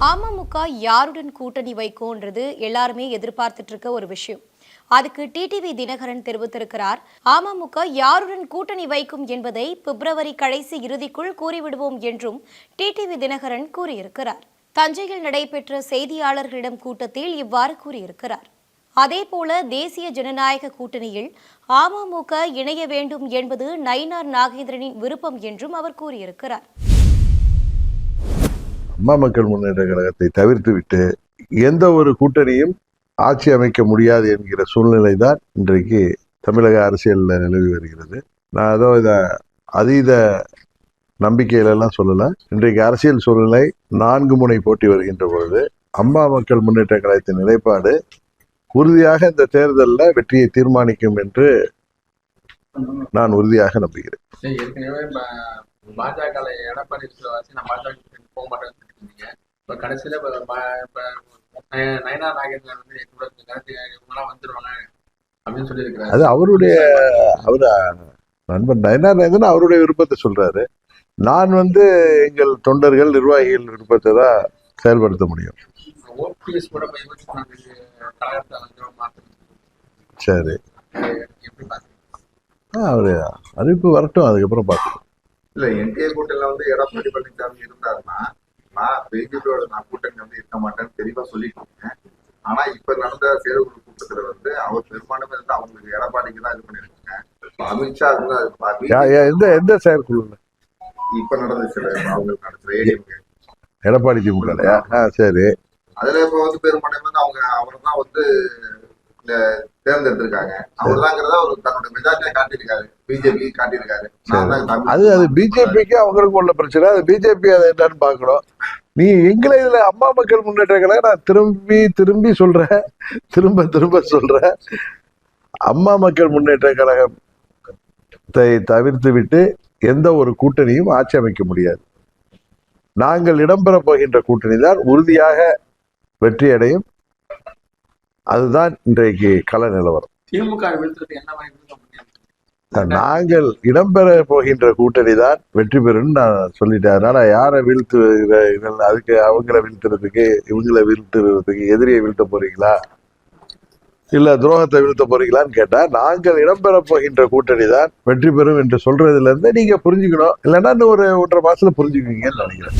அமமுக யாருடன் கூட்டணி வைக்கும்ன்றது எல்லாருமே எதிர்பார்த்துட்டு இருக்க ஒரு விஷயம். அதுக்கு டிடிவி தினகரன் தெரிவித்திருக்கிறார். அமமுக யாருடன் கூட்டணி வைக்கும் என்பதை பிப்ரவரி கடைசி இறுதிக்குள் கூறிவிடுவோம் என்றும் டிடிவி தினகரன் கூறியிருக்கிறார். தஞ்சையில் நடைபெற்ற செய்தியாளர்களிடம் கூட்டத்தில் இவ்வாறு கூறியிருக்கிறார். அதேபோல தேசிய ஜனநாயக கூட்டணியில் அமமுக இணைய வேண்டும் என்பது நயினார் நாகேந்திரனின் விருப்பம் என்றும் அவர் கூறியிருக்கிறார். அம்மா மக்கள் முன்னேற்ற கழகத்தை தவிர்த்துவிட்டு எந்த ஒரு கூட்டணியும் ஆட்சி அமைக்க முடியாது என்கிற சூழ்நிலை தான் இன்றைக்கு தமிழக அரசியலில் நிலவி வருகிறது. நான் ஏதோ இதை அதீத நம்பிக்கையிலெல்லாம் சொல்லலை. இன்றைக்கு அரசியல் சூழ்நிலை 4 முனை போட்டி வருகின்ற பொழுது அம்மா மக்கள் முன்னேற்ற கழகத்தின் நிலைப்பாடு உறுதியாக இந்த தேர்தலில் வெற்றியை தீர்மானிக்கும் என்று நான் உறுதியாக நம்புகிறேன். பாஜக எடப்பாடி போக மாட்டேன்னு இப்போ கடைசியில் நயினார் நாகேந்திரன் வந்து இவங்கெல்லாம் வந்துருவாங்க அப்படின்னு சொல்லியிருக்கிறாரு. அது அவருடைய நண்பர் நயினார் நாகேந்திரன் அவருடைய விருப்பத்தை சொல்றாரு. நான் எங்கள் தொண்டர்கள் நிர்வாகிகள் விருப்பத்தை தான் செயல்படுத்த முடியும். ஓபிஎஸ் கூட கழகத்தை சரி, எப்படி அவரு அறிவிப்பு வரட்டும், அதுக்கப்புறம் பார்க்கலாம். இல்ல என்டிஏ கூட்டணியில எடப்பாடி பழனிசாமி இருந்தாருன்னா நான் பிஜேபியோட கூட்டணி இருக்க மாட்டேன்னு தெளிவா சொல்லிட்டு இருக்கேன். ஆனா இப்ப நடந்த செயற்குழு கூட்டத்துல அவர் பெரும்பான்மை அவங்களுக்கு எடப்பாடிக்கு தான் இது பண்ணிருக்காங்க. அமித்ஷா எந்த செயற்குழு இப்ப நடந்த சில அவங்களுக்கு நடத்துற எடப்பாடி திமுக. சரி, அதுல இப்ப பெரும்பான்மை அவர் தான் தேர்ந்தெடுத்திருக்காங்க. அவர்தாங்கிறத அவர் தன்னோட மெஜாரிட்டியா காட்டியிருக்காரு, பிஜேபி காட்டியிருக்காரு. அது பிஜேபிக்கு அவங்களுக்கு உள்ள பிரச்சனை. அது பிஜேபி அதை என்னன்னு பாக்கணும். நீ எங்களை இதுல அம்மா மக்கள் முன்னேற்ற கழகம் நான் திரும்பி சொல்றேன், திரும்ப சொல்றேன். அம்மா மக்கள் முன்னேற்ற கழகத்தை தவிர்த்து விட்டு எந்த ஒரு கூட்டணியும் ஆட்சி அமைக்க முடியாது. நாங்கள் இடம்பெற போகின்ற கூட்டணி தான் உறுதியாக வெற்றி அடையும். அதுதான் இன்றைக்கு கள நிலவரம். நாங்கள் இடம்பெற போகின்ற கூட்டணி தான் வெற்றி பெறும் நான் சொல்லிட்டேன். அதனால யாரை அதுக்கு அவங்கள வீழ்த்துறதுக்கு இவங்களை வீழ்த்துறதுக்கு எதிரியை வீழ்த்த போறீங்களா இல்ல துரோகத்தை வீழ்த்த போறீங்களான்னு கேட்டா நாங்கள் இடம்பெற போகின்ற கூட்டணி தான் வெற்றி பெறும் என்று சொல்றதுல இருந்து நீங்க புரிஞ்சுக்கணும். இல்லைன்னா இன்னும் ஒரு 1.5 மாசத்துல புரிஞ்சுக்குவீங்கன்னு நினைக்கிறேன்.